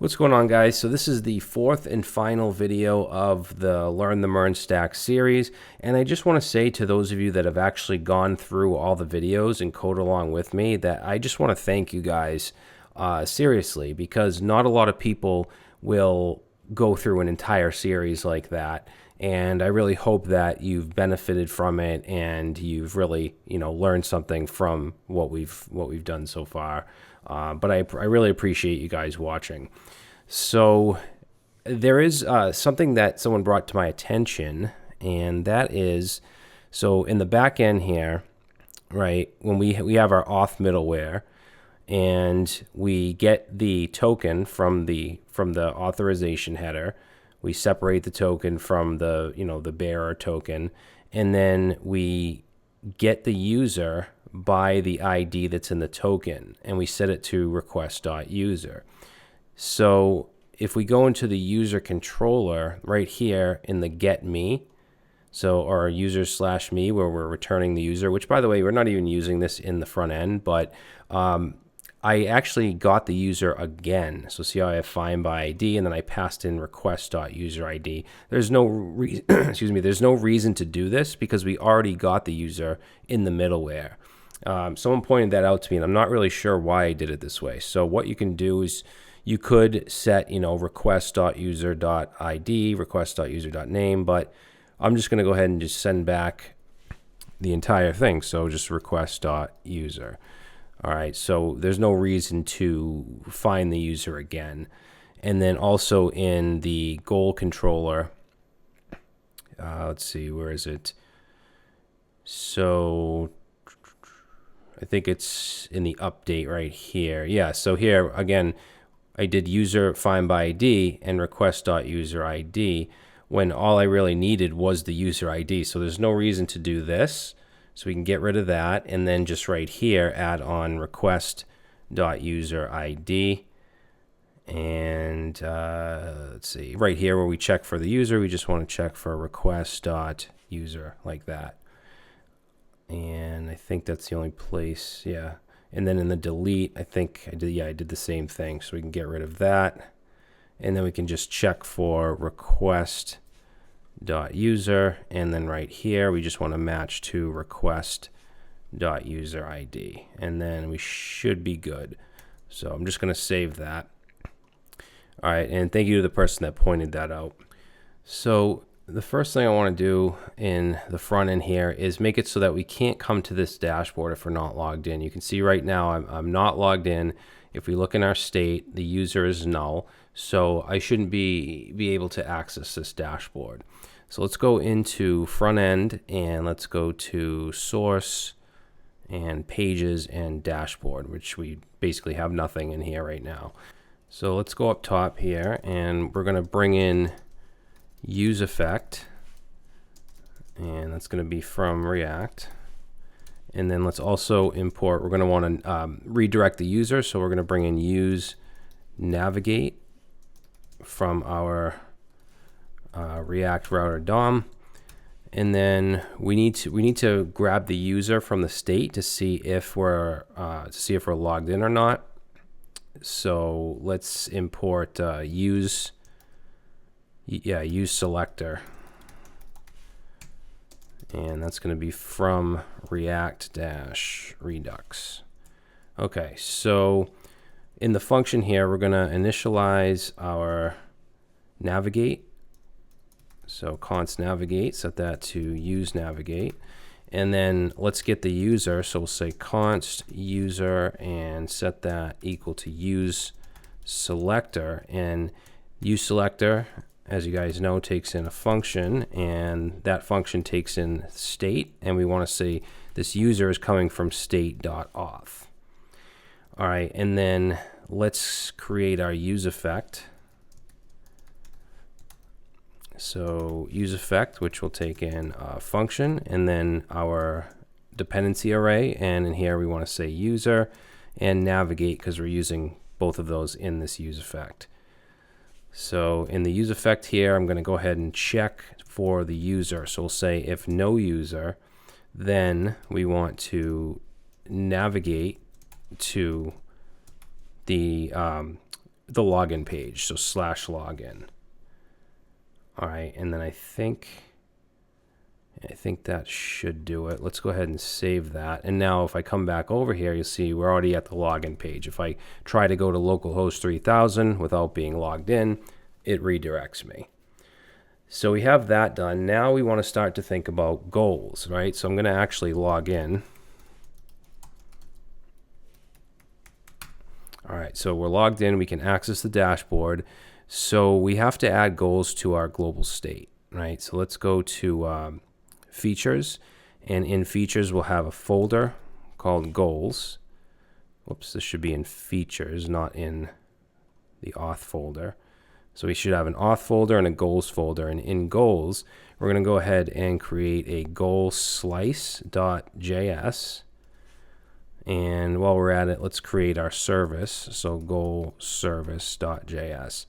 What's going on, guys? So this is the fourth and final video of the Learn the MERN Stack series, and I just want to say to those of you that have actually gone through all the videos and code along with me that I just want to thank you guys seriously, because not a lot of people will go through an entire series like that, and I really hope that you've benefited from it and you've really learned something from what we've done so far. But I really appreciate you guys watching. So there is something that someone brought to my attention, and that is, so in the back end here, right, when we have our auth middleware, and we get the token from the authorization header, we separate the token from the the bearer token, and then we get the user by the ID that's in the token, and we set it to request.user. So if we go into the user controller right here in the get me, or user/me, where we're returning the user, which by the way, we're not even using this in the front end, but I actually got the user again. So see how I have find by ID, and then I passed in request.user_ID. There's no excuse me, there's no reason to do this because we already got the user in the middleware. Someone pointed that out to me, and I'm not really sure why I did it this way. So what you can do is you could set, request.user.id, request.user.name, but I'm just going to go ahead and just send back the entire thing. So just request.user. All right, so there's no reason to find the user again. And then also in the goal controller, let's see, where is it? So I think it's in the update right here. Yeah, so here again, I did user find by ID and request.user_ID when all I really needed was the user ID. So there's no reason to do this. So we can get rid of that, and then just right here add on request.user_ID. And let's see, right here where we check for the user, we just want to check for request.user like that. And I think that's the only place, yeah. And then in the delete, I think I did the same thing. So we can get rid of that. And then we can just check for request.user. And then right here, we just want to match to request.user_ID. And then we should be good. So I'm just going to save that. All right, and thank you to the person that pointed that out. So the first thing I want to do in the front end here is make it so that we can't come to this dashboard if we're not logged in. You can see right now I'm not logged in. If we look in our state, the user is null, so I shouldn't be able to access this dashboard. So let's go into front end, and let's go to source and pages and dashboard, which we basically have nothing in here right now. So let's go up top here, and we're going to bring in use effect, and that's going to be from React. And then let's also import, we're going to want to redirect the user, so we're going to bring in use navigate from our React router DOM. And then we need to grab the user from the state to see if we're logged in or not. So let's import use selector, and that's going to be from React-Redux. Okay, so in the function here, we're going to initialize our navigate. So const navigate, set that to use navigate, and then let's get the user. So we'll say const user and set that equal to use selector, and use selector, as you guys know, takes in a function, and that function takes in state, and we want to say this user is coming from state.auth. All right, and then let's create our use effect. So use effect, which will take in a function, and then our dependency array, and in here we want to say user and navigate because we're using both of those in this use effect. So in the use effect here, I'm going to go ahead and check for the user. So we'll say if no user, then we want to navigate to the the login page, so /login. All right, and then I think that should do it. Let's go ahead and save that. And now if I come back over here, you'll see we're already at the login page. If I try to go to localhost 3000 without being logged in, it redirects me. So we have that done. Now we want to start to think about goals, right? So I'm going to actually log in. All right, so we're logged in. We can access the dashboard. So we have to add goals to our global state, right? So let's go to features, and in features we'll have a folder called goals. Whoops, this should be in features, not in the auth folder. So we should have an auth folder and a goals folder, and in goals we're going to go ahead and create a goal slice.js. And while we're at it, let's create our service. So goal service.js.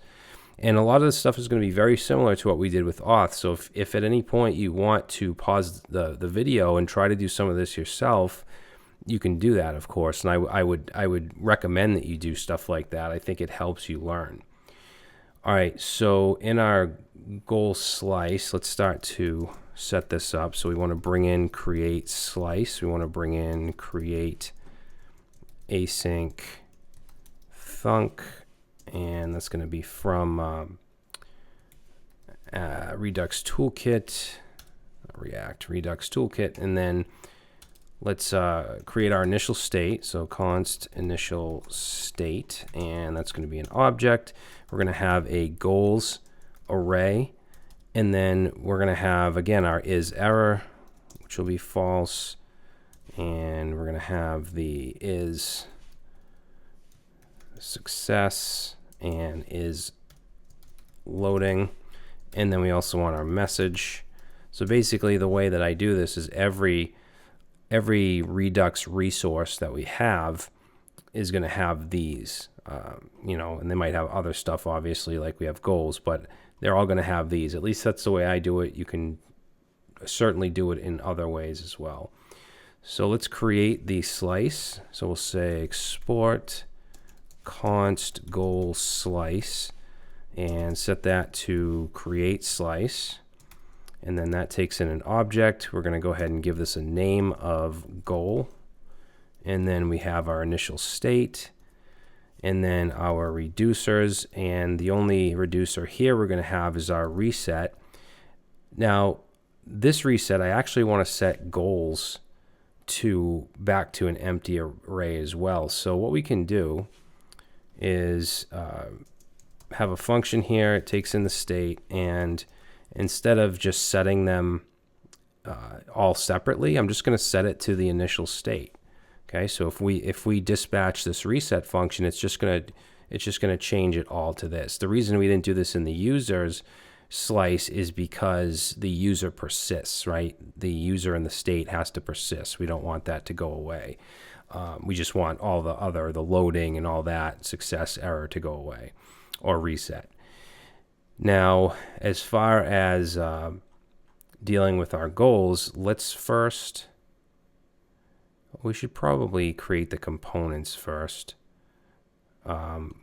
And a lot of this stuff is going to be very similar to what we did with auth. So if at any point you want to pause the video and try to do some of this yourself, you can do that, of course. And I would recommend that you do stuff like that. I think it helps you learn. All right, so in our goal slice, let's start to set this up. So we want to bring in create slice. We want to bring in create async thunk. And that's going to be from Redux Toolkit, React Redux Toolkit. And then let's create our initial state. So const initial state, and that's going to be an object. We're going to have a goals array. And then we're going to have, again, our is error, which will be false. And we're going to have the is success and is loading. And then we also want our message. So basically the way that I do this is every Redux resource that we have is going to have these, and they might have other stuff, obviously, like we have goals, but they're all going to have these. At least that's the way I do it. You can certainly do it in other ways as well. So let's create the slice. So we'll say export const goal slice and set that to create slice. And then that takes in an object. We're going to go ahead and give this a name of goal. And then we have our initial state and then our reducers. And the only reducer here we're going to have is our reset. Now, this reset, I actually want to set goals back to an empty array as well. So what we can do is have a function here. It takes in the state, and instead of just setting them all separately, I'm just going to set it to the initial state. Okay, so if we dispatch this reset function, it's just going to change it all to this. The reason we didn't do this in the users slice is because the user persists, right? The user in the state has to persist. We don't want that to go away. We just want all the loading and all that success error to go away or reset. Now, as far as dealing with our goals, we should probably create the components first.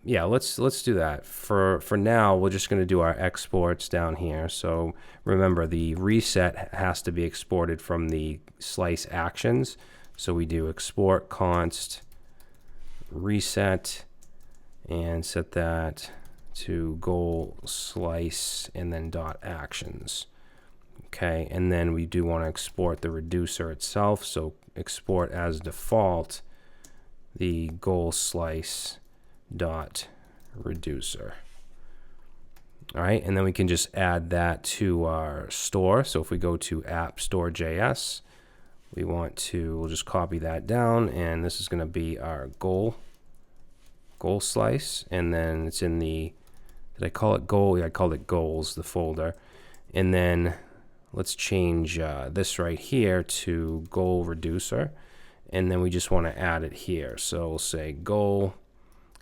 Yeah, let's do that. For now, we're just going to do our exports down here. So remember, the reset has to be exported from the slice actions. So we do export const reset and set that to goal slice and then dot actions. Okay, and then we do want to export the reducer itself. So export as default the goal slice dot reducer. All right, and then we can just add that to our store. So if we go to app store.js, we'll just copy that down, and this is going to be our goal slice, and then it's in the, did I call it goal? Yeah, I called it goals, the folder. And then let's change this right here to goal reducer, and then we just want to add it here. So we'll say goal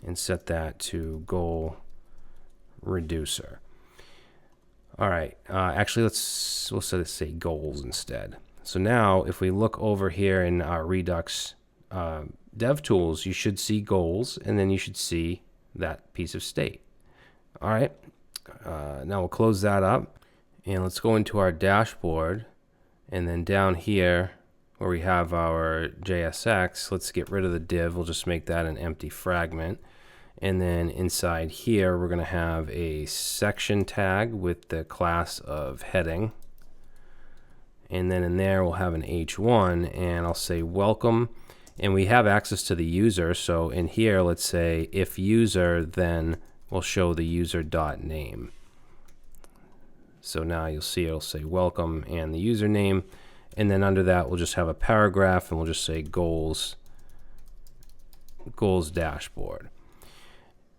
and set that to goal reducer. All right, actually we'll say goals instead. So now if we look over here in our Redux DevTools, you should see goals, and then you should see that piece of state. All right, now we'll close that up, and let's go into our dashboard, and then down here where we have our JSX, let's get rid of the div. We'll just make that an empty fragment. And then inside here, we're going to have a section tag with the class of heading. And then in there, we'll have an H1, and I'll say welcome. And we have access to the user. So in here, let's say if user, then we'll show the user.name. So now you'll see it'll say welcome and the username. And then under that, we'll just have a paragraph, and we'll just say goals dashboard.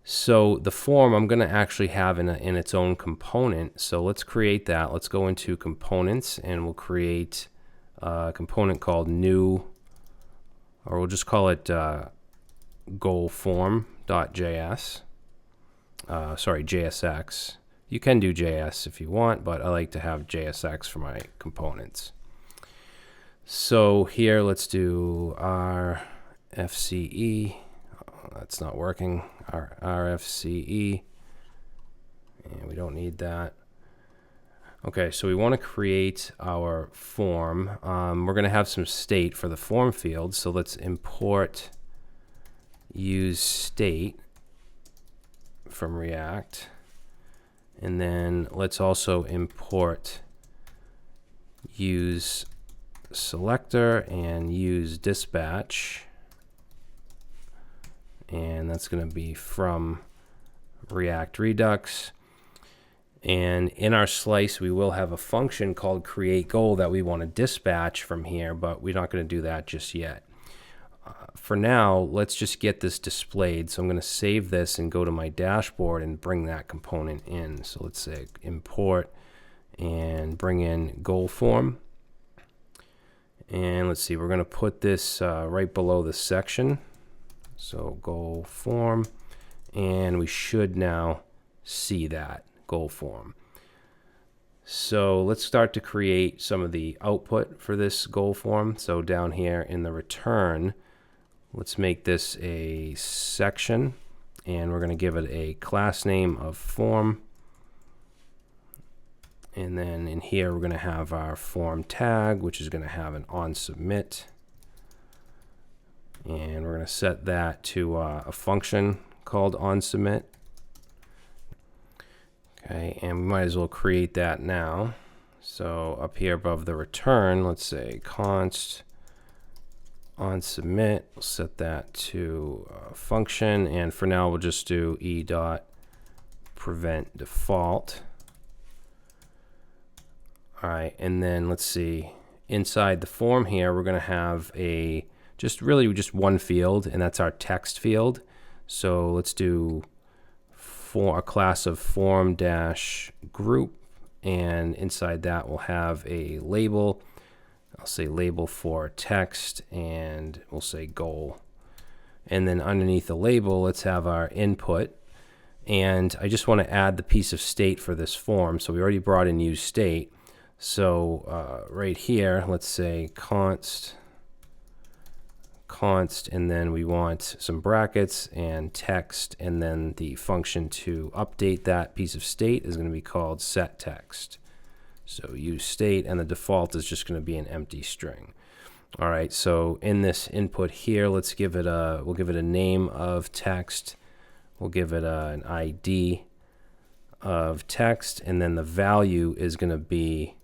So the form I'm going to actually have in its own component. So let's create that. Let's go into components, and we'll create a component called new, or we'll just call it goalform.js. Sorry, JSX. You can do JS if you want, but I like to have JSX for my components. So here, let's do our FCE. That's not working. Our RFCE, and we don't need that. Okay, so we want to create our form. We're going to have some state for the form field, so let's import use state from React, and then let's also import use selector and use dispatch. And that's going to be from React Redux. And in our slice, we will have a function called create goal that we want to dispatch from here, but we're not going to do that just yet. For now, let's just get this displayed. So I'm going to save this and go to my dashboard and bring that component in. So let's say import and bring in goal form. And let's see, we're going to put this right below the section. So goal form, and we should now see that goal form. So let's start to create some of the output for this goal form. So down here in the return, let's make this a section, and we're going to give it a class name of form. And then in here, we're going to have our form tag, which is going to have an onSubmit. And we're going to set that to a function called onSubmit. Okay, and we might as well create that now. So up here above the return, let's say const onSubmit. We'll set that to a function, and for now we'll just do e.prevent default. All right, and then let's see, inside the form here, we're going to have a just one field, and that's our text field. So let's do for a class of form-group, and inside that we'll have a label. I'll say label for text, and we'll say goal. And then underneath the label, let's have our input. And I just want to add the piece of state for this form. So we already brought in use state. So right here, let's say const, and then we want some brackets and text, and then the function to update that piece of state is going to be called setText. So use state, and the default is just going to be an empty string. All right, so in this input here, we'll give it a name of text. We'll give it an ID of text, and then the value is going to be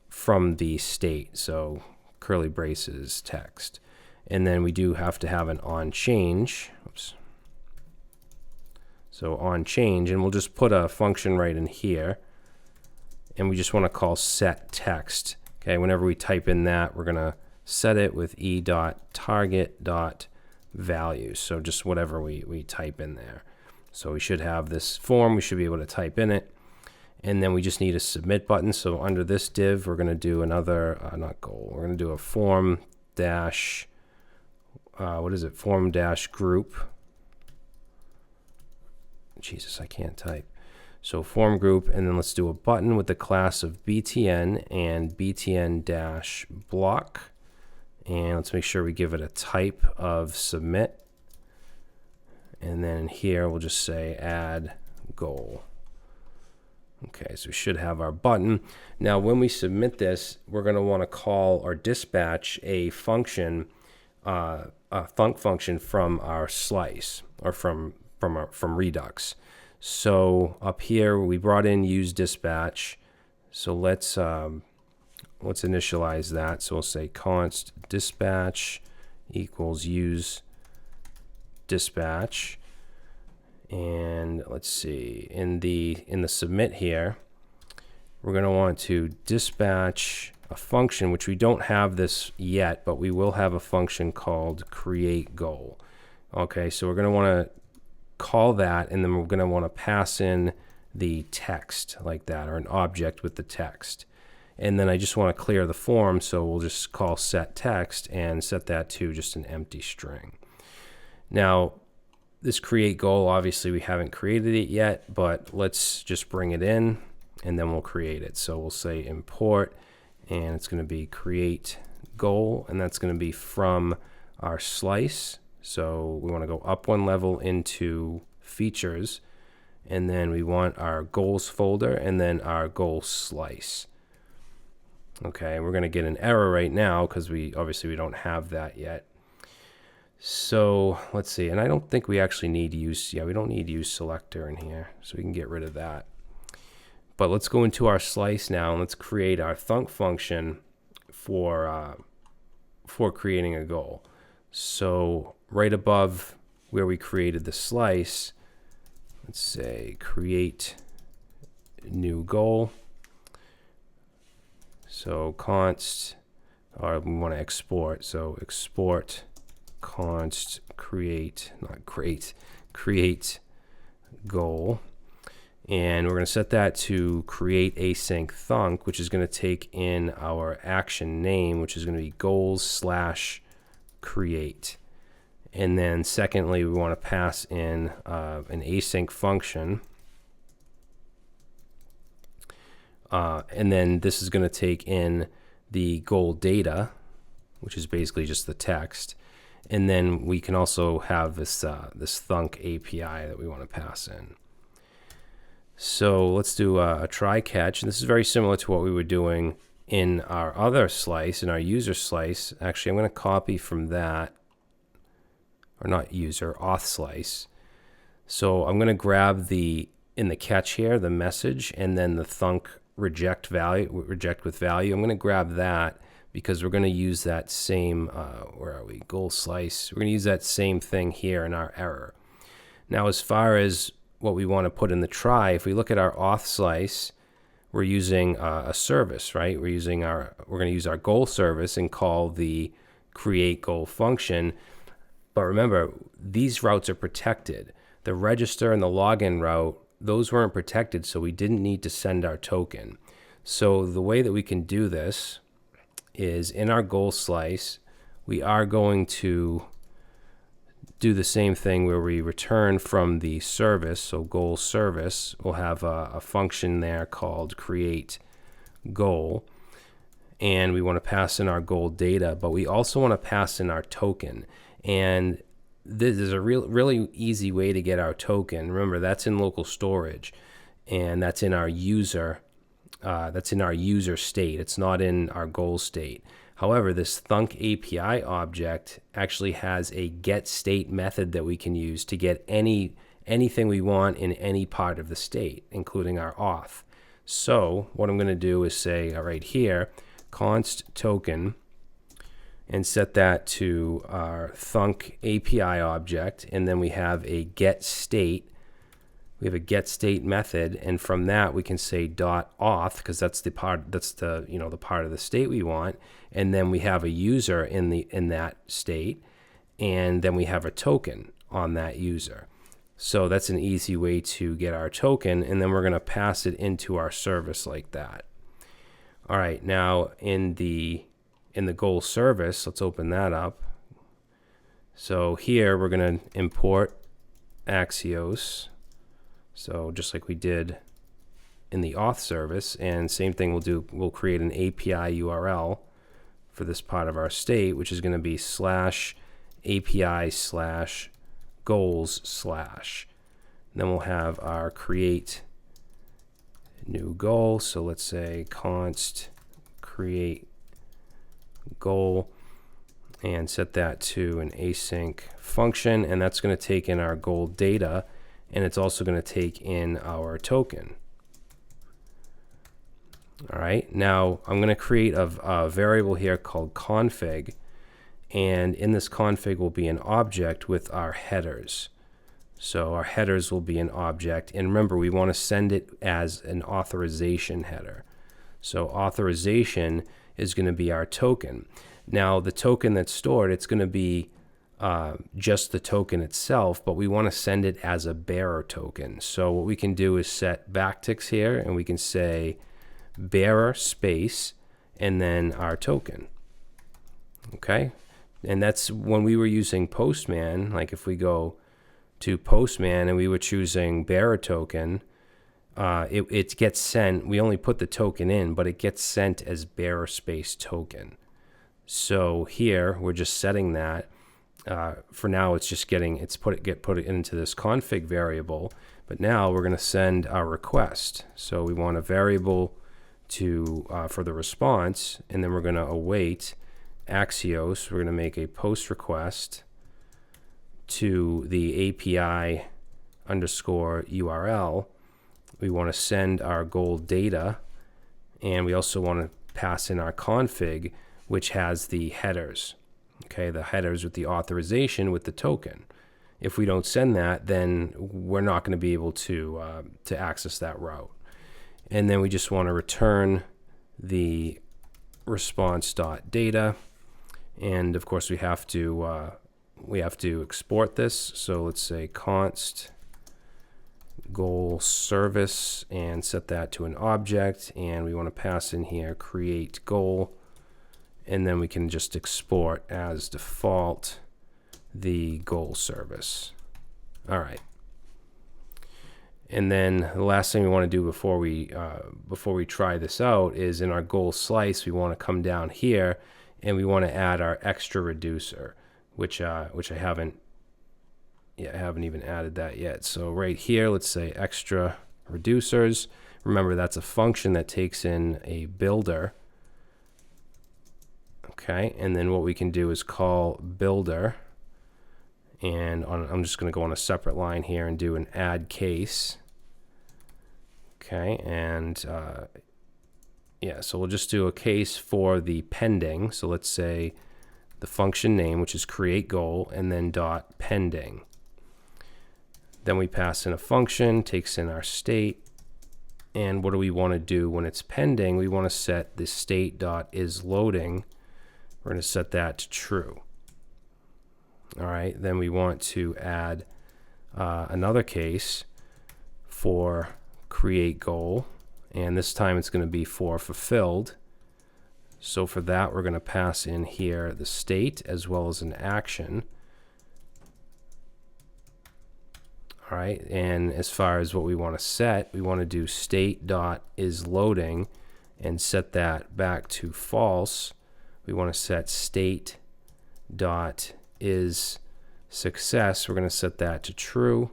from the state. So curly braces text. And then we do have to have an onChange. Oops. So onChange, and we'll just put a function right in here. And we just want to call setText. Okay, whenever we type in that, we're going to set it with e.target.value. So just whatever we type in there. So we should have this form. We should be able to type in it. And then we just need a submit button. So under this div, we're going to do another, not goal. We're going to do a form dash, form dash group. Jesus, I can't type. So form group, and then let's do a button with the class of btn and btn dash block. And let's make sure we give it a type of submit. And then here we'll just say add goal. Okay, so we should have our button. Now when we submit this, we're going to want to call or dispatch a function, a Thunk function from our slice, or from Redux. So up here we brought in use dispatch. So let's initialize that. So we'll say const dispatch equals use dispatch. And let's see, in the submit here, we're going to want to dispatch a function, which we don't have this yet, but we will have a function called create goal. Okay, so we're going to want to call that, and then we're going to want to pass in the text like that, or an object with the text. And then I just want to clear the form, so we'll just call set text and set that to just an empty string. Now, this create goal, obviously we haven't created it yet, but let's just bring it in and then we'll create it. So we'll say import, and it's going to be create goal, and that's going to be from our slice. So we want to go up one level into features, and then we want our goals folder and then our goal slice. Okay, we're going to get an error right now because we don't have that yet. So let's see, and I don't think we actually need use, we don't need use selector in here, so we can get rid of that. But let's go into our slice now, and let's create our Thunk function for creating a goal. So right above where we created the slice, let's say create new goal. So const, or we want to export, so export const create goal, and we're going to set that to create async thunk, which is going to take in our action name, which is going to be goals/create. And then secondly, we want to pass in an async function, and then this is going to take in the goal data, which is basically just the text. And then we can also have this this Thunk API that we want to pass in. So let's do a try catch. And this is very similar to what we were doing in our other slice, in our user slice. Actually, I'm going to copy from that, or not user, auth slice. So I'm going to grab in the catch here, the message, and then the Thunk reject with value. I'm going to grab that, because we're going to use that same, where are we, goal slice. We're going to use that same thing here in our error. Now, as far as what we want to put in the try, if we look at our auth slice, we're using a service, right? We're going to use our goal service and call the create goal function. But remember, these routes are protected. The register and the login route, those weren't protected, so we didn't need to send our token. So the way that we can do this is in our goal slice, we are going to do the same thing where we return from the service. So goal service, we'll have a function there called create goal, and we want to pass in our goal data, but we also want to pass in our token. And this is a really easy way to get our token. Remember, that's in local storage, and that's in our user. That's in our user state. It's not in our goal state. However, this Thunk API object actually has a get state method that we can use to get anything we want in any part of the state, including our auth. So what I'm going to do is say, right here, const token, and set that to our Thunk API object, and then we have a get state. We have a get state method, and from that we can say .auth, because that's the part, the part of the state we want, and then we have a user in that state, and then we have a token on that user. So that's an easy way to get our token, and then we're going to pass it into our service like that. All right, now in the goal service, let's open that up. So here we're going to import Axios. So just like we did in the auth service, and same thing we'll create an API URL for this part of our state, which is going to be /API/goal goals slash. Then we'll have our create new goal. So let's say const create goal and set that to an async function, and that's going to take in our goal data, and it's also going to take in our token. All right, now I'm going to create a variable here called config, and in this config will be an object with our headers. So our headers will be an object, and remember, we want to send it as an authorization header. So authorization is going to be our token. Now the token that's stored, it's going to be just the token itself, but we want to send it as a bearer token. So what we can do is set backticks here, and we can say bearer space and then our token. Okay, and that's when we were using Postman. Like if we go to Postman and we were choosing bearer token, it gets sent. We only put the token in, but it gets sent as bearer space token. So here we're just setting that. For now, it's just put it into this config variable. But now we're going to send our request. So we want a variable to for the response, and then we're going to await Axios. We're going to make a post request to the API underscore URL. We want to send our goal data, and we also want to pass in our config, which has the headers. Okay, the headers with the authorization with the token. If we don't send that, then we're not going to be able to access that route. And then we just want to return the response.data, and of course we have to export this. So let's say const goal service and set that to an object, and we want to pass in here create goal, and then we can just export as default the goal service. All right. And then the last thing we want to do before we try this out is in our goal slice, we want to come down here and we want to add our extra reducer, which I haven't even added that yet. So right here, let's say extra reducers. Remember, that's a function that takes in a builder. Okay, and then what we can do is call builder, and I'm just going to go on a separate line here and do an add case. Okay, and yeah, so we'll just do a case for the pending. So let's say the function name, which is create goal, and then dot pending. Then we pass in a function, takes in our state, and what do we want to do when it's pending? We want to set the state dot is loading. We're going to set that to true. All right, then we want to add another case for create goal, and this time it's going to be for fulfilled. So for that, we're going to pass in here the state as well as an action. All right, and as far as what we want to set, we want to do state dot is loading and set that back to false. We want to set state dot is success. We're going to set that to true.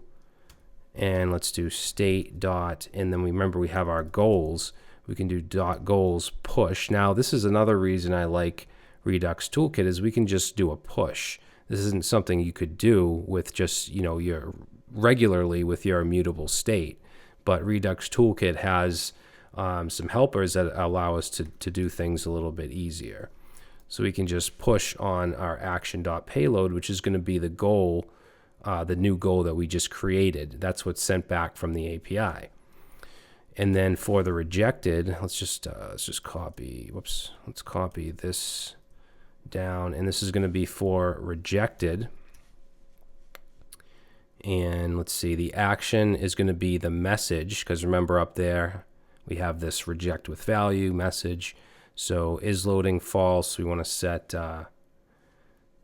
And let's do state dot, and then remember we have our goals. We can do dot goals push. Now this is another reason I like Redux Toolkit, is we can just do a push. This isn't something you could do with just your regularly with your immutable state, but Redux Toolkit has some helpers that allow us to do things a little bit easier. So we can just push on our action.payload, which is going to be the goal, the new goal that we just created. That's what's sent back from the API. And then for the rejected, let's just copy. Whoops. Let's copy this down, and this is going to be for rejected. And let's see, the action is going to be the message, because remember up there we have this reject with value message. So is loading false. We want to set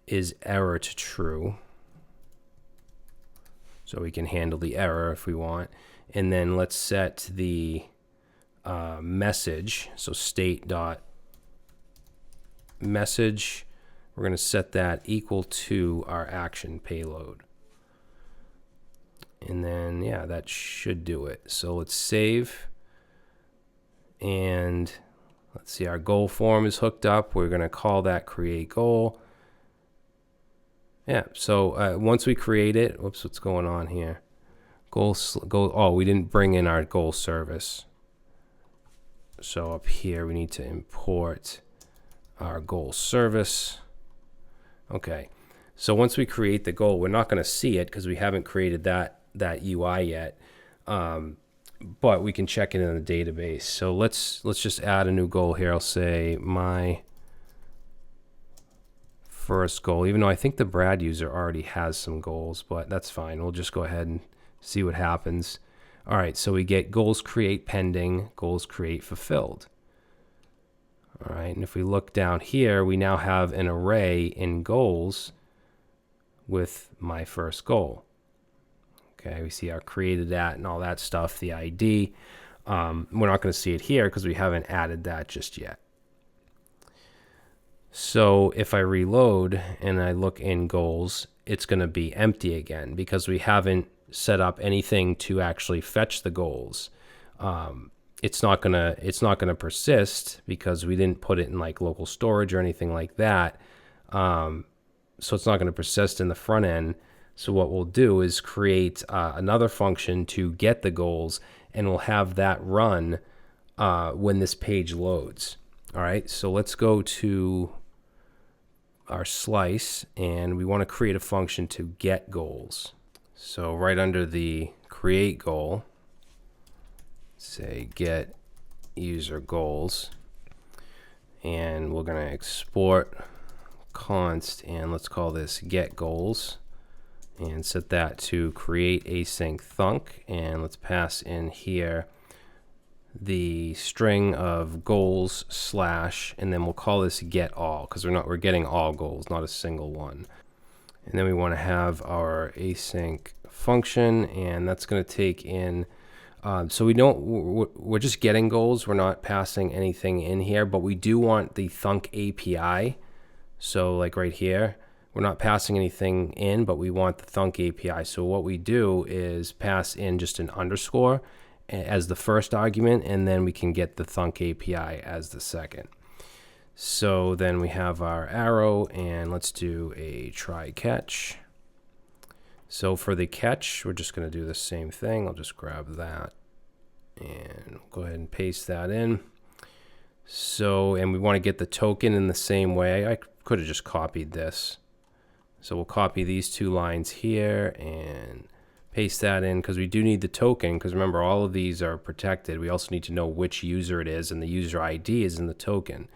is error to true, so we can handle the error if we want. And then let's set the message. So state dot message. We're going to set that equal to our action payload. And then, yeah, that should do it. So let's save. And let's see, our goal form is hooked up. We're going to call that create goal. Yeah, so once we create it, whoops, what's going on here? Oh, we didn't bring in our goal service. So up here, we need to import our goal service. Okay, so once we create the goal, we're not going to see it because we haven't created that UI yet, but we can check it in the database. So let's just add a new goal here. I'll say my first goal, even though I think the Brad user already has some goals, but that's fine. We'll just go ahead and see what happens. All right, so we get goals create pending, goals create fulfilled. All right, and if we look down here, we now have an array in goals with my first goal. Okay, we see our created at and all that stuff, the ID. We're not going to see it here because we haven't added that just yet. So if I reload and I look in goals, it's going to be empty again because we haven't set up anything to actually fetch the goals. It's not gonna persist because we didn't put it in like local storage or anything like that. So it's not going to persist in the front end. So what we'll do is create another function to get the goals, and we'll have that run when this page loads. All right, so let's go to our slice, and we want to create a function to get goals. So right under the create goal, say get user goals, and we're going to export const, and let's call this get goals, and set that to create async thunk, and let's pass in here the string of goals slash, and then we'll call this get all because we're getting all goals, not a single one. And then we want to have our async function, and that's going to take in so we're just getting goals. We're not passing anything in here, but we do want the Thunk API. So like right here, we're not passing anything in, but we want the Thunk API. So what we do is pass in just an underscore as the first argument, and then we can get the Thunk API as the second. So then we have our arrow, and let's do a try catch. So for the catch, we're just going to do the same thing. I'll just grab that and go ahead and paste that in. So, and we want to get the token in the same way. I could have just copied this. So we'll copy these two lines here and paste that in because we do need the token, because remember, all of these are protected. We also need to know which user it is, and the user ID is in the token.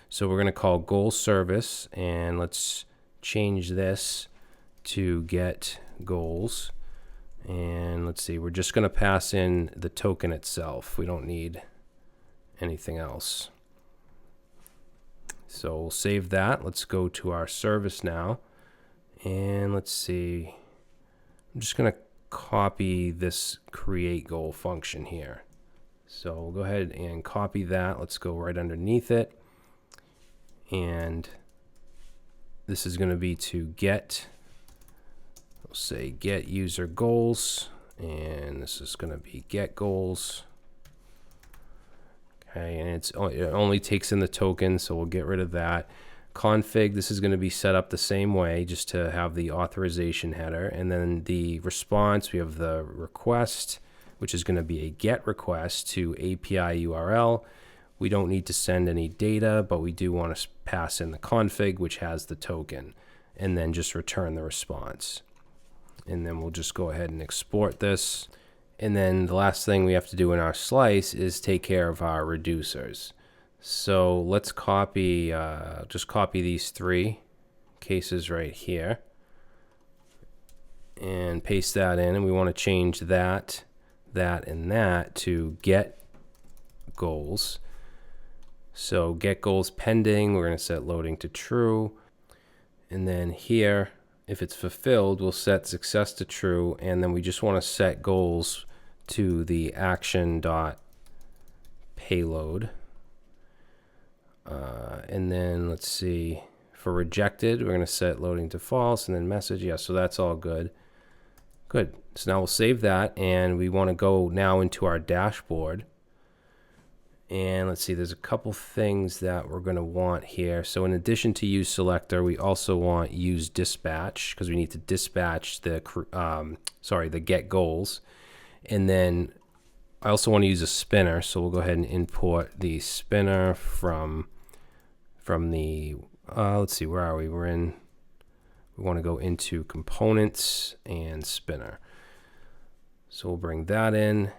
So we're going to call goal service, and let's change this to get goals. And let's see, we're just going to pass in the token itself. We don't need anything else. So we'll save that. Let's go to our service now. And let's see, I'm just going to copy this create goal function here. So we'll go ahead and copy that. Let's go right underneath it. And this is going to be to get, we'll say get user goals, and this is going to be get goals. Okay, and it only takes in the token, so we'll get rid of that. Config, this is going to be set up the same way, just to have the authorization header. And then the response, we have the request, which is going to be a get request to API URL. We don't need to send any data, but we do want to pass in the config, which has the token, and then just return the response. And then we'll just go ahead and export this. And then the last thing we have to do in our slice is take care of our reducers. So let's copy, just copy these three cases right here and paste that in. And we want to change that, and that to get goals. So get goals pending, we're going to set loading to true. And then here, if it's fulfilled, we'll set success to true. And then we just want to set goals to the action.payload. And then let's see, for rejected, we're going to set loading to false, and then message. Yeah, so that's all good. Good. So now we'll save that, and we want to go now into our dashboard. And let's see, there's a couple things that we're going to want here. So in addition to use selector, we also want use dispatch, because we need to dispatch the the get goals. And then I also want to use a spinner, so we'll go ahead and import the spinner from the let's see, where are we? We want to go into components and spinner. So we'll bring that in.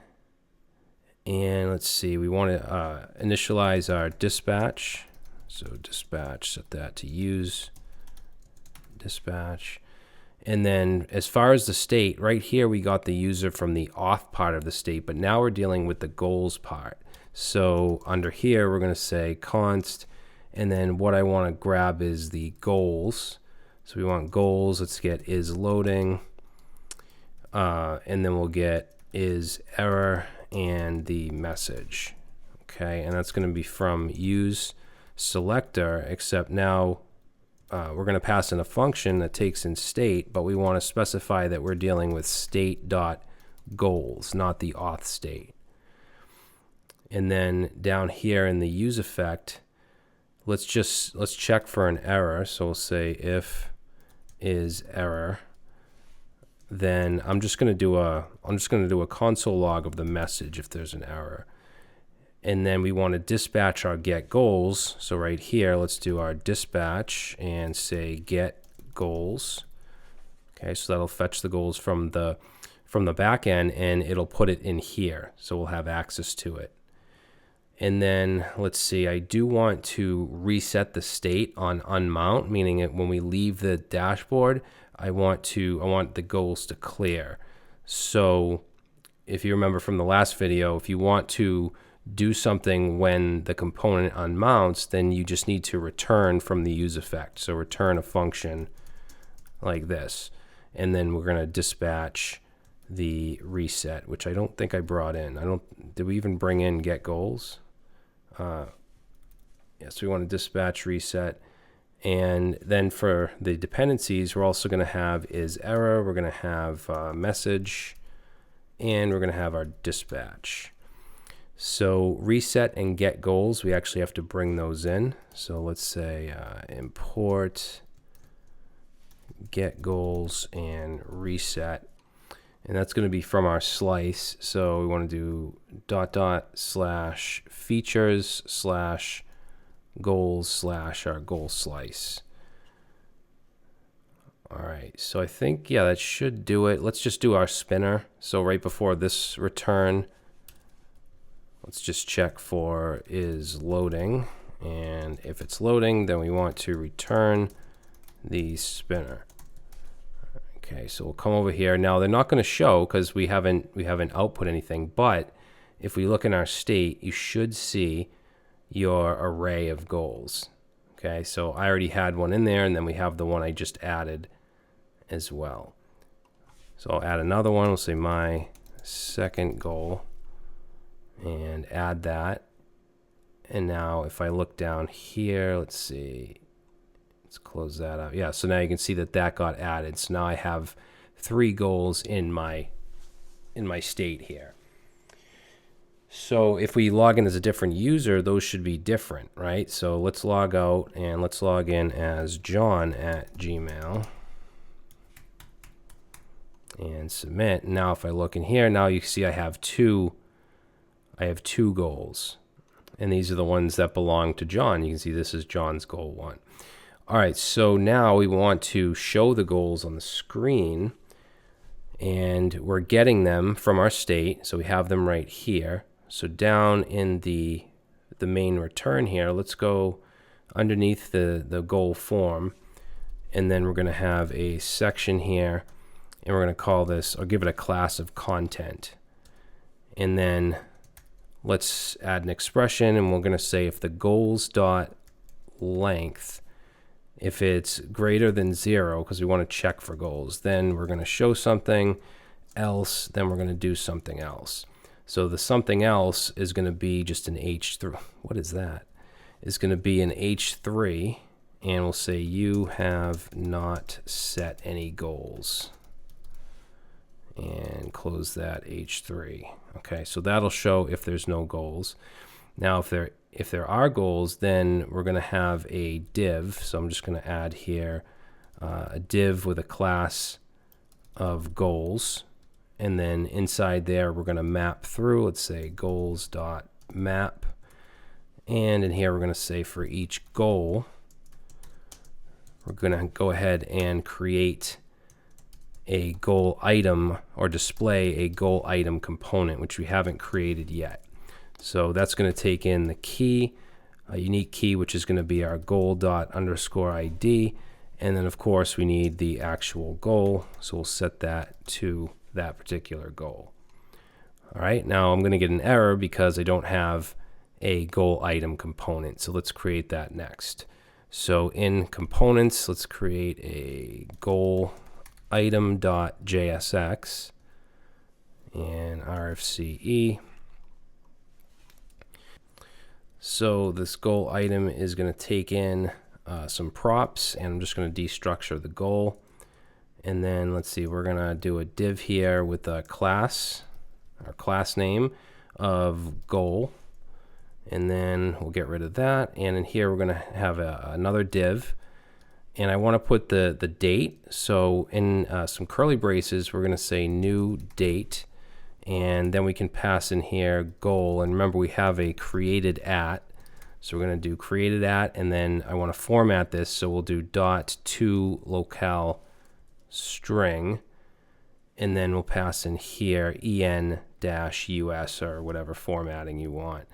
And let's see, we want to initialize our dispatch. So dispatch, set that to use dispatch. And then as far as the state, right here we got the user from the auth part of the state, but now we're dealing with the goals part. So under here, we're going to say const, and then what I want to grab is the goals. So we want goals. Let's get is loading, and then we'll get is error and the message. Okay, and that's going to be from use selector, except now we're going to pass in a function that takes in state, but we want to specify that we're dealing with state.goals, not the auth state. And then down here in the use effect, let's check for an error. So we'll say if is error, then I'm just going to do a console log of the message if there's an error. And then we want to dispatch our get goals. So right here, let's do our dispatch and say get goals. Okay, so that'll fetch the goals from the back end, and it'll put it in here. So we'll have access to it. And then let's see, I do want to reset the state on unmount, meaning that when we leave the dashboard, I want the goals to clear. So if you remember from the last video, if you want to do something when the component unmounts, then you just need to return from the use effect. So return a function like this. And then we're going to dispatch the reset, which I don't think I brought in. Did we even bring in get goals? Yes, we want to dispatch reset. And then for the dependencies, we're also going to have is error, we're going to have message, and we're going to have our dispatch. So reset and get goals, we actually have to bring those in. So let's say import get goals and reset. And that's going to be from our slice. So we want to do /features/goals/ our goal slice. All right, so I think, yeah, that should do it. Let's just do our spinner. So right before this return, let's just check for is loading. And if it's loading, then we want to return the spinner. Okay, so we'll come over here. Now they're not going to show because we haven't output anything, but if we look in our state, you should see your array of goals. Okay, so I already had one in there, and then we have the one I just added as well. So I'll add another one. We'll say my second goal and add that. And now if I look down here, let's see. Let's close that out. Yeah, so now you can see that got added. So now I have 3 goals in my state here. So if we log in as a different user, those should be different, right? So let's log out and let's log in as John@gmail and submit. Now if I look in here, now you see I have two goals. And these are the ones that belong to John. You can see this is John's goal 1. All right, so now we want to show the goals on the screen, and we're getting them from our state, so we have them right here. So down in the main return here, let's go underneath the goal form, and then we're going to have a section here, and we're going to call this, or give it a class of content. And then let's add an expression, and we're going to say if the goals.length, if it's greater than 0, because we want to check for goals, then we're going to show something else, then we're going to do something else. So the something else is going to be just an H3. What is that? It's going to be an H3, and we'll say you have not set any goals. and close that H3. Okay, so that'll show if there's no goals. Now, if there are goals, then we're going to have a div. So I'm just going to add here a div with a class of goals, and then inside there we're going to map through. Let's say goals.map, and in here we're going to say for each goal we're going to go ahead and create a goal item or display a goal item component, which we haven't created yet. So that's going to take in the key, a unique key, which is going to be our goal._ID. And then, of course, we need the actual goal. So we'll set that to that particular goal. All right, now I'm going to get an error because I don't have a goal item component. So let's create that next. So in components, let's create a goal item.jsx and RFCE. So this goal item is going to take in some props, and I'm just going to destructure the goal. And then let's see, we're going to do a div here with a class, our class name of goal. And then we'll get rid of that. And in here, we're going to have another div. And I want to put the date. So in some curly braces, we're going to say new date. And then we can pass in here goal. And remember, we have a created at. So we're going to do created at. And then I want to format this. So we'll do .to locale string. And then we'll pass in here en-us or whatever formatting you want.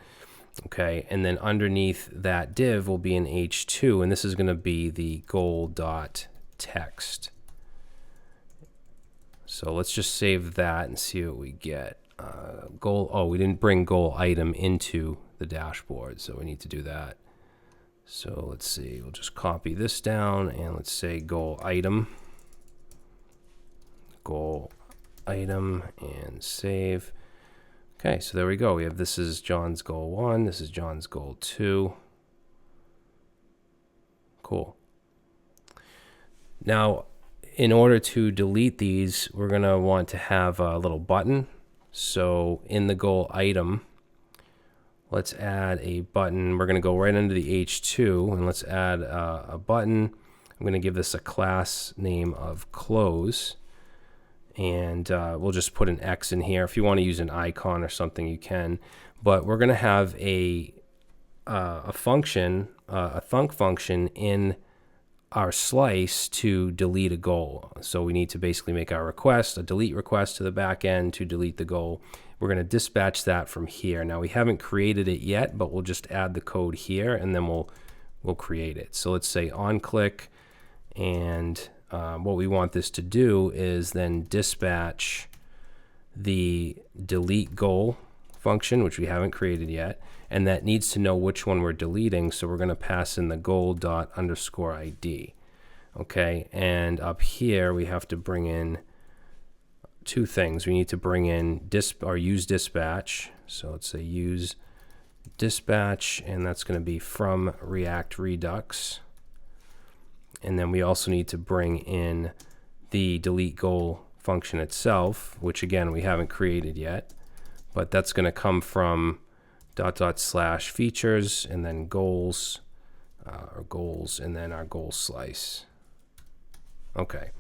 Okay, and then underneath that div will be an H2, and this is going to be the goal.text. So let's just save that and see what we get. Goal. Oh, we didn't bring goal item into the dashboard, so we need to do that. So let's see. We'll just copy this down, and let's say goal item, and save. Okay, so there we go. We have this is John's goal 1, this is John's goal 2. Cool. Now, in order to delete these, we're going to want to have a little button. So in the goal item, let's add a button. We're going to go right under the H2, and let's add a button. I'm going to give this a class name of close. And we'll just put an X in here. If you want to use an icon or something, you can. But we're going to have a function, a Thunk function in our slice to delete a goal. So we need to basically make our request, a delete request to the backend to delete the goal. We're going to dispatch that from here. Now we haven't created it yet, but we'll just add the code here, and then we'll create it. So let's say on click, and what we want this to do is then dispatch the delete goal function, which we haven't created yet, and that needs to know which one we're deleting. So we're going to pass in the goal._ID. Okay, and up here we have to bring in two things. We need to bring in use dispatch. So let's say use dispatch, and that's going to be from React Redux. And then we also need to bring in the delete goal function itself, which again we haven't created yet, but that's going to come from /features and then goals, and then our goal slice. Okay,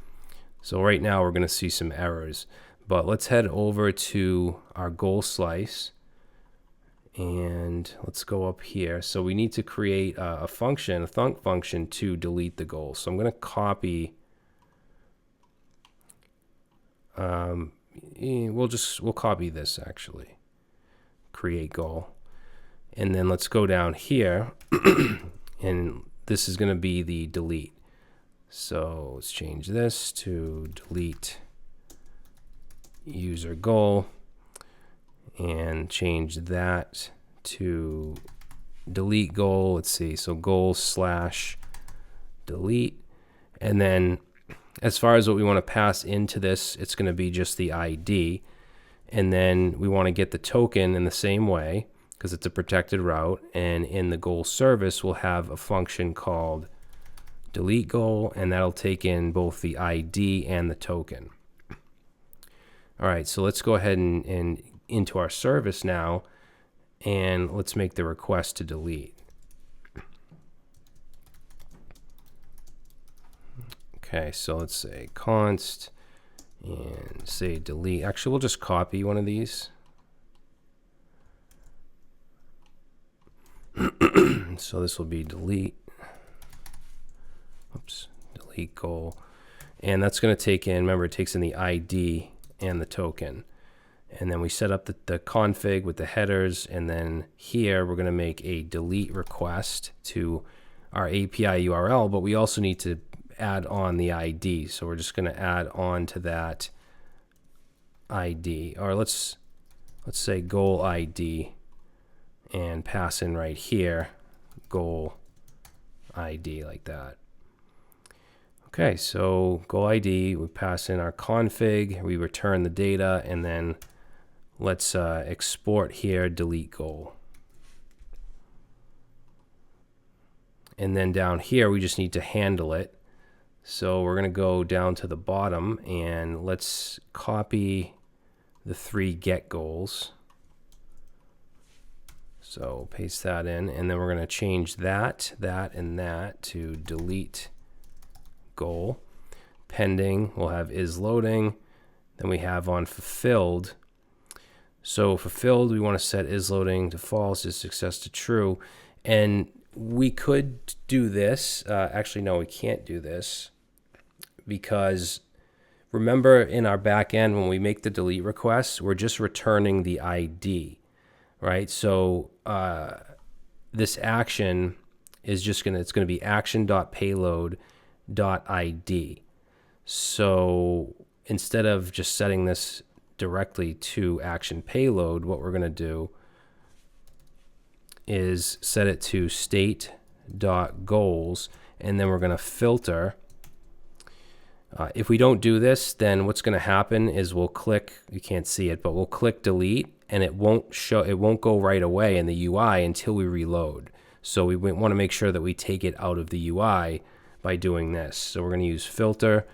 so right now we're going to see some errors, but let's head over to our goal slice. And let's go up here. So we need to create a function, a Thunk function, to delete the goal. So I'm going to copy. We'll copy this actually. Create goal, and then let's go down here, and this is going to be the delete. So let's change this to delete user goal. And change that to delete goal. Let's see, so goal/delete. And then as far as what we want to pass into this, it's going to be just the ID. And then we want to get the token in the same way because it's a protected route. And in the goal service, we'll have a function called delete goal, and that'll take in both the ID and the token. All right, so let's go ahead and into our service now, and let's make the request to delete. Okay, so let's say const and say delete. Actually, we'll just copy one of these. So this will be delete. Oops, delete goal. And that's going to take in, remember, it takes in the ID and the token. And then we set up the config with the headers. And then here we're going to make a delete request to our API URL, but we also need to add on the ID. So we're just going to add on to that ID, or let's say goal ID, and pass in right here goal ID like that. Okay, so goal ID, we pass in our config, we return the data, and then let's export here delete goal. And then down here we just need to handle it. So we're going to go down to the bottom and let's copy the 3 get goals. So paste that in, and then we're going to change that, and that to delete goal. Pending, we'll have is loading. Then we have on fulfilled. So fulfilled, we want to set is loading to false, is success to true. And we could do this. Actually, no, we can't do this, because remember in our back end, when we make the delete request, we're just returning the ID, right? So this action is just it's going to be action.payload.id. So instead of just setting this directly to action payload, what we're going to do is set it to state.goals, and then we're going to filter. If we don't do this, then what's going to happen is we'll click, you can't see it, but we'll click delete, and it won't go right away in the UI until we reload. So we want to make sure that we take it out of the UI by doing this. So we're going to use filter.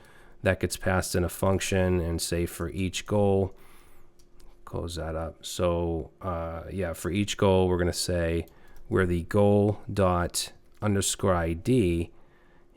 That gets passed in a function, and say for each goal, close that up. So yeah, for each goal, we're going to say where the goal._ID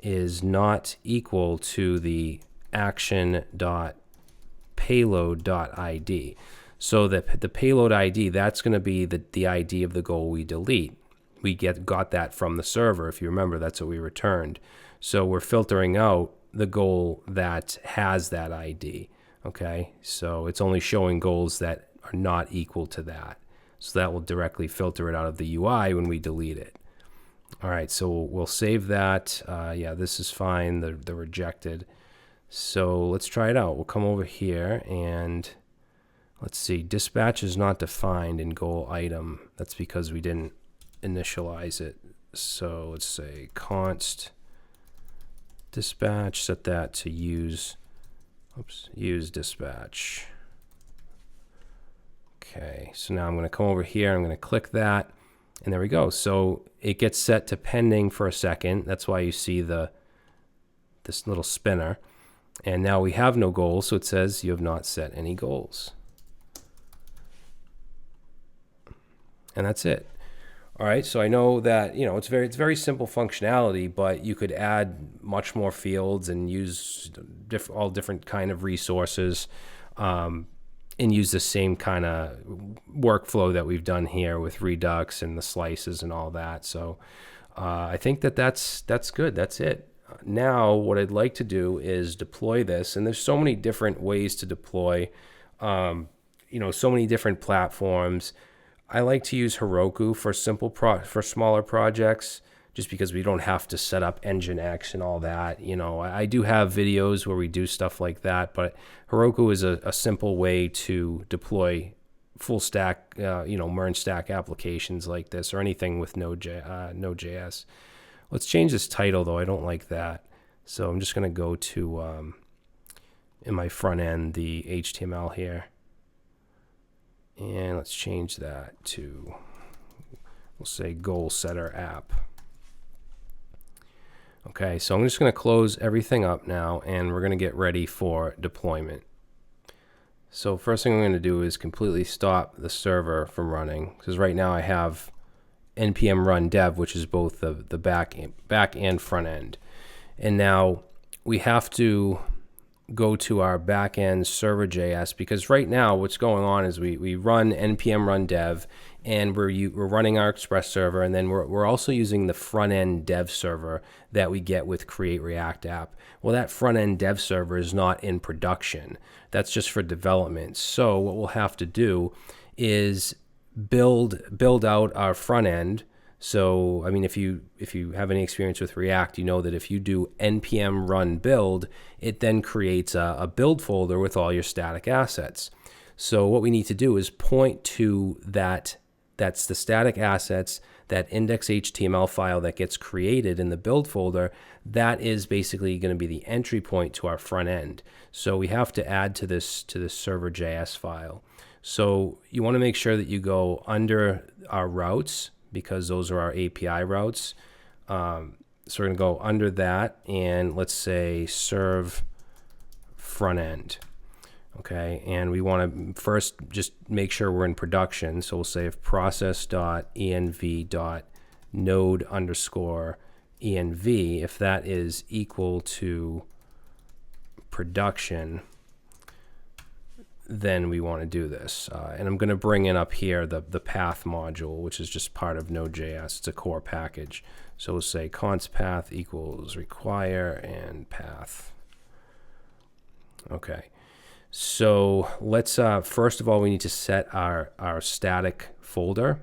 is not equal to the action.payload.id. So that the payload ID, that's going to be the ID of the goal we delete. We got that from the server. If you remember, that's what we returned. So we're filtering out the goal that has that ID. Okay, so it's only showing goals that are not equal to that. So that will directly filter it out of the UI when we delete it. All right, so we'll save that. Yeah, this is fine, the rejected. So let's try it out. We'll come over here and let's see, dispatch is not defined in goal item. That's because we didn't initialize it. So let's say const dispatch, set that to use dispatch. Okay, so now I'm going to come over here, I'm going to click that, and there we go. So it gets set to pending for a second. That's why you see this little spinner. And now we have no goals, so it says you have not set any goals. And that's it. All right, so I know that, you know, it's very simple functionality, but you could add much more fields and use all different kind of resources, and use the same kind of workflow that we've done here with Redux and the slices and all that. So I think that's good. That's it. Now what I'd like to do is deploy this, and there's so many different ways to deploy, you know, so many different platforms. I like to use Heroku for for smaller projects, just because we don't have to set up Nginx and all that. You know, I do have videos where we do stuff like that, but Heroku is a simple way to deploy full stack, you know, MERN stack applications like this, or anything with Node.js. Let's change this title though. I don't like that. So I'm just going to go to, in my front end, the HTML here. And let's change that to, we'll say goal setter app. Okay, so I'm just going to close everything up now, and we're going to get ready for deployment. So first thing I'm going to do is completely stop the server from running, because right now I have npm run dev, which is both the back and front end. And now we have to go to our backend server.js, because right now what's going on is we run npm run dev, and we're running our express server, and then we're also using the front end dev server that we get with create react app. Well, that front end dev server is not in production. That's just for development. So what we'll have to do is build out our front end. So, I mean, if you have any experience with React, you know that if you do npm run build, it then creates a build folder with all your static assets. So what we need to do is point to that's the static assets, that index.html file that gets created in the build folder. That is basically going to be the entry point to our front end. So we have to add to this server.js file. So you want to make sure that you go under our routes, because those are our API routes. So we're going to go under that, and let's say serve front end. Okay, and we want to first just make sure we're in production. So we'll say if process.env.node_env, if that is equal to production, then we want to do this. And I'm going to bring in up here the path module, which is just part of Node.js. It's a core package. So we'll say const path equals require and path. Okay. So let's, first of all, we need to set our static folder.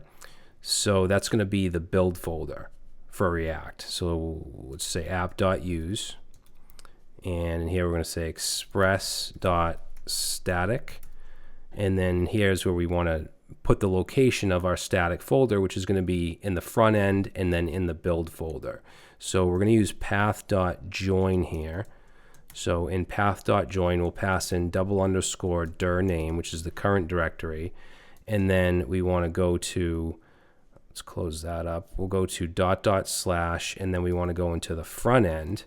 So that's going to be the build folder for React. So let's say app.use. And in here we're going to say express.static. And then here's where we want to put the location of our static folder, which is going to be in the front end and then in the build folder. So we're going to use path.join here. So in path.join, we'll pass in _dir name, which is the current directory. And then we want to go to, let's close that up. We'll go to .. and then we want to go into the front end.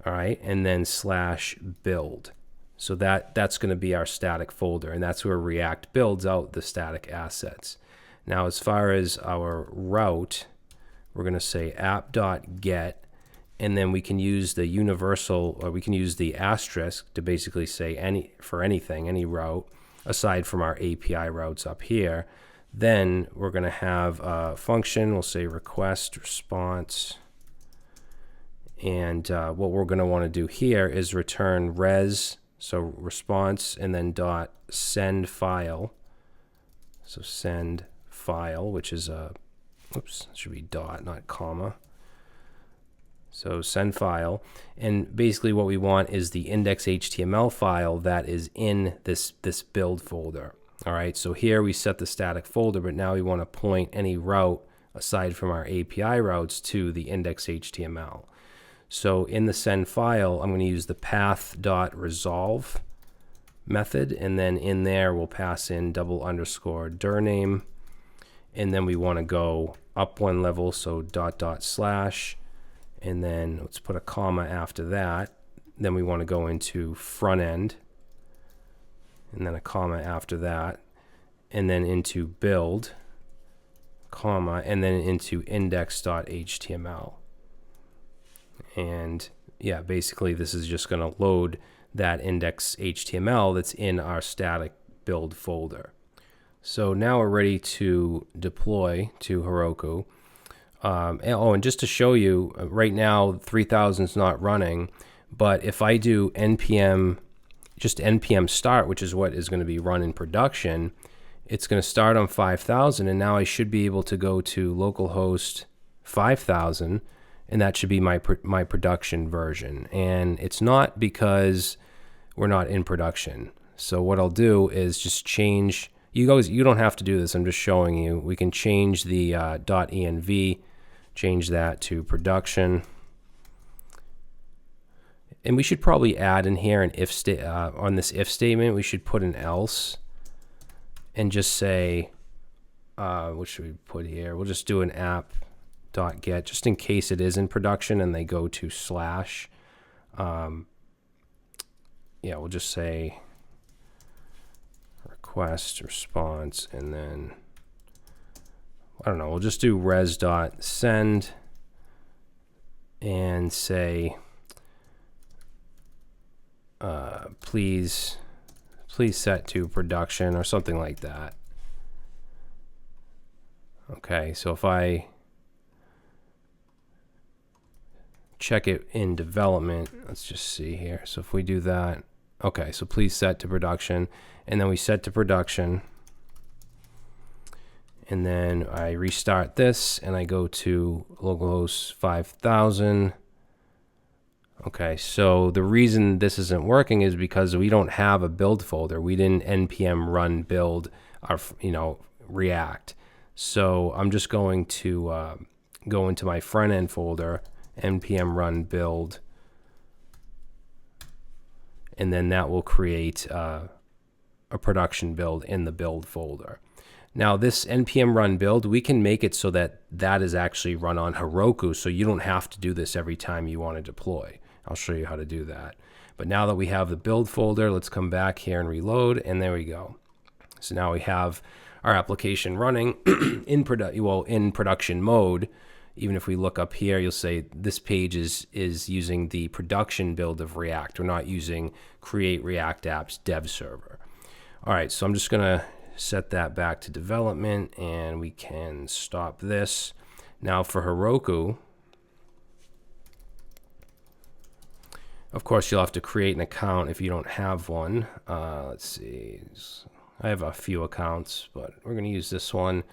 All right, and then /build. So that's going to be our static folder, and that's where React builds out the static assets. Now, as far as our route, we're going to say app.get, and then we can use the universal, or we can use the asterisk to basically say any route aside from our API routes up here. Then we're going to have a function. We'll say request response. And what we're going to want to do here is return res, so response, and then .send file. So send file, which is a, oops, it should be dot, not comma. So send file, and basically what we want is the index.html file that is in this build folder. All right, so here we set the static folder, but now we want to point any route aside from our API routes to the index.html. So in the send file, I'm going to use the path.resolve method, and then in there we'll pass in _dir name, and then we want to go up one level, so .. and then let's put a comma after that. Then we want to go into front end, and then a comma after that, and then into build, comma, and then into index.html. And yeah, basically this is just going to load that index.html that's in our static build folder. So now we're ready to deploy to Heroku. And just to show you, right now 3000 is not running, but if I do npm, just npm start, which is what is going to be run in production, it's going to start on 5000, and now I should be able to go to localhost 5000, and that should be my production version. And it's not because we're not in production. So what I'll do is just change, you don't have to do this, I'm just showing you. We can change the .env, change that to production. And we should probably add in here an if on this if statement, we should put an else and just say, what should we put here? We'll just do an app.get, just in case it is in production and they go to /. Yeah, we'll just say request response, and then I don't know, we'll just do res.send and say please set to production or something like that. Okay, so if I check it in development, let's just see here. So if we do that, okay, so please set to production, and then we set to production, and then I restart this and I go to localhost 5000. Okay, so the reason this isn't working is because we don't have a build folder. We didn't npm run build our, React. So I'm just going to go into my front end folder, npm run build, and then that will create a production build in the build folder. Now this npm run build, we can make it so that that is actually run on Heroku, so you don't have to do this every time you want to deploy. I'll show you how to do that. But now that we have the build folder, let's come back here and reload, and there we go. So now we have our application running in production mode. Even if we look up here, you'll say this page is using the production build of React. We're not using create React apps dev server. All right, so I'm just gonna set that back to development, and we can stop this. Now for Heroku, of course, you'll have to create an account if you don't have one. Let's see. I have a few accounts, but we're going to use this one.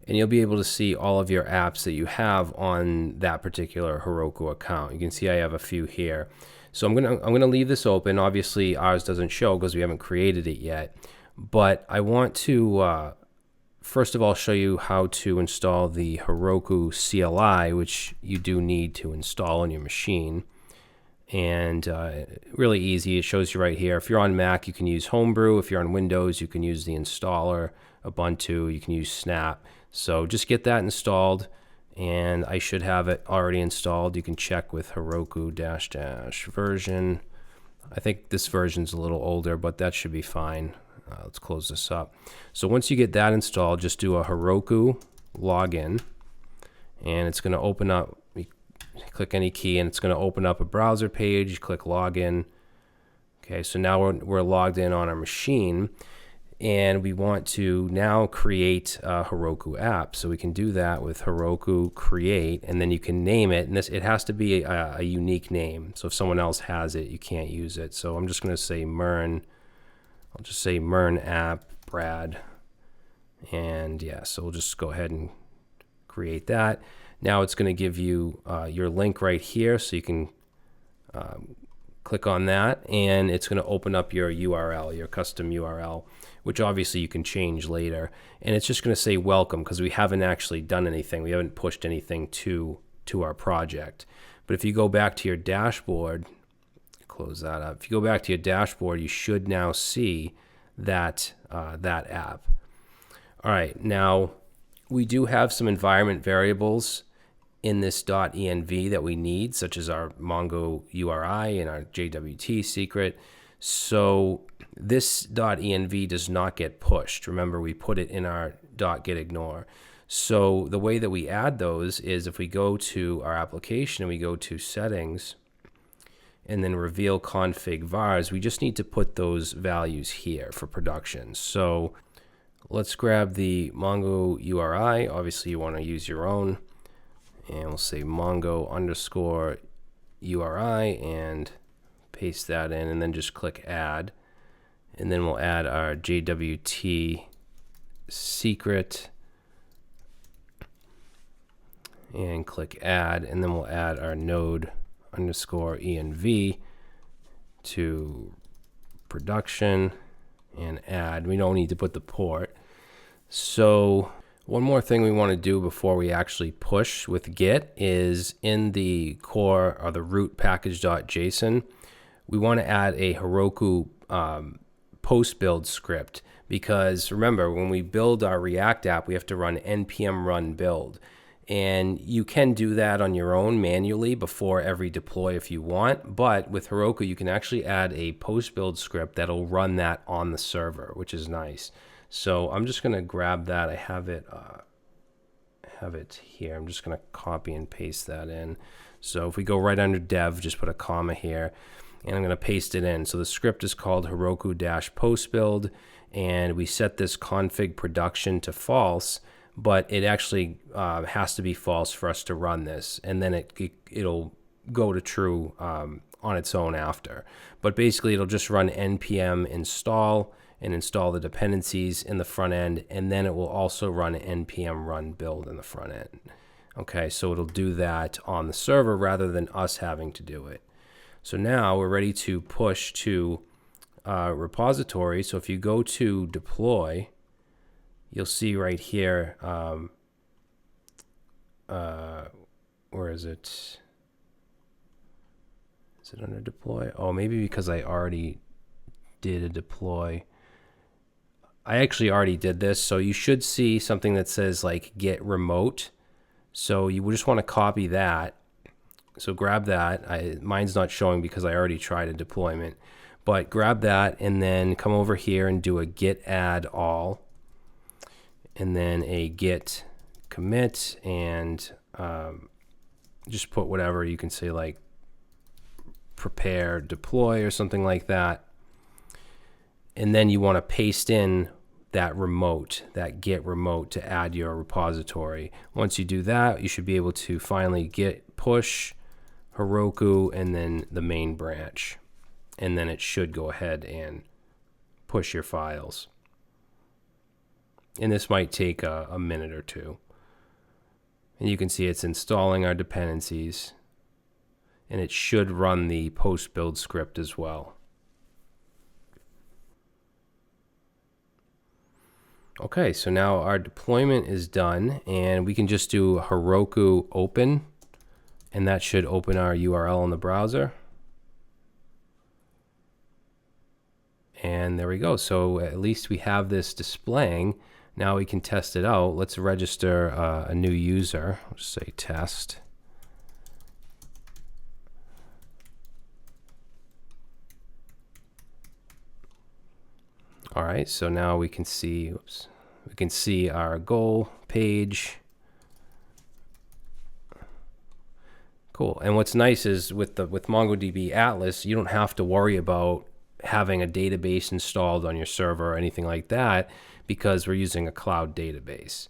And you'll be able to see all of your apps that you have on that particular Heroku account. You can see I have a few here. So I'm gonna leave this open. Obviously, ours doesn't show because we haven't created it yet. But I want to, first of all, show you how to install the Heroku CLI, which you do need to install on your machine. And really easy. It shows you right here. If you're on Mac, you can use Homebrew. If you're on Windows, you can use the installer. Ubuntu, you can use Snap. So just get that installed, and I should have it already installed. You can check with Heroku -- version. I think this version's a little older, but that should be fine. Let's close this up. So once you get that installed, just do a Heroku login, and it's going to open up. Click any key and it's going to open up a browser page. Click login. Okay, so now we're logged in on our machine, and we want to now create a Heroku app. So we can do that with Heroku create, and then you can name it, and it has to be a unique name. So if someone else has it, you can't use it. So I'm just going to say MERN. I'll just say MERN app Brad, and yeah, so we'll just go ahead and create that. Now it's going to give you your link right here, so you can click on that, and it's going to open up your URL, your custom URL, which obviously you can change later. And it's just going to say welcome because we haven't actually done anything. We haven't pushed anything to our project. But if you go back to your dashboard, close that up. If you go back to your dashboard, you should now see that that app. All right, now we do have some environment variables in this .env that we need, such as our Mongo URI and our JWT secret. So this .env does not get pushed. Remember, we put it in our .getignore. So the way that we add those is if we go to our application and we go to settings and then reveal config vars, we just need to put those values here for production. So let's grab the Mongo URI. Obviously, you want to use your own. And we'll say Mongo _URI and paste that in, and then just click add. And then we'll add our JWT secret and click add. And then we'll add our node _env to production and add. We don't need to put the port. So one more thing we want to do before we actually push with Git is in the core or the root package.json, we want to add a Heroku Postbuild script, because remember, when we build our React app, we have to run npm run build. And you can do that on your own manually before every deploy if you want. But with Heroku, you can actually add a Postbuild script that'll run that on the server, which is nice. So I'm just going to grab that. I have it here. I'm just going to copy and paste that in. So if we go right under dev, just put a comma here, and I'm going to paste it in. So the script is called Heroku-Postbuild, and we set this config production to false, but it actually has to be false for us to run this, and then it'll go to true on its own after. But basically, it'll just run npm install and install the dependencies in the front end, and then it will also run npm run build in the front end. Okay, so it'll do that on the server rather than us having to do it. So now we're ready to push to repository. So if you go to deploy, you'll see right here, where is it? Is it under deploy? Oh, maybe because I already did a deploy. I actually already did this, so you should see something that says like get remote. So you just want to copy that. So grab that. Mine's not showing because I already tried a deployment, but grab that and then come over here and do a git add all, and then a git commit, and just put whatever you can say, like prepare deploy or something like that. And then you want to paste in that remote, that git remote, to add your repository. Once you do that, you should be able to finally git push Heroku and then the main branch. And then it should go ahead and push your files. And this might take a minute or two. And you can see it's installing our dependencies. And it should run the Postbuild script as well. Okay, so now our deployment is done, and we can just do Heroku open, and that should open our URL in the browser. And there we go. So at least we have this displaying. Now we can test it out. Let's register a new user. I'll just say test. All right, so now we can see, we can see our goal page. Cool. And what's nice is with MongoDB Atlas, you don't have to worry about having a database installed on your server or anything like that, because we're using a cloud database.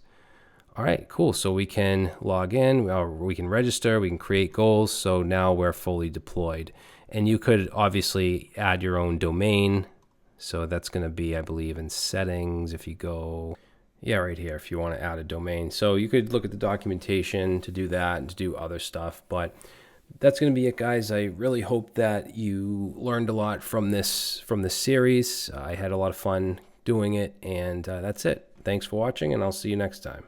All right, cool. So we can log in, we can register, we can create goals. So now we're fully deployed. And you could obviously add your own domain. So that's going to be, I believe, in settings. If you go, yeah, right here, if you want to add a domain. So you could look at the documentation to do that and to do other stuff. But that's going to be it, guys. I really hope that you learned a lot from this series. I had a lot of fun doing it, and that's it. Thanks for watching, and I'll see you next time.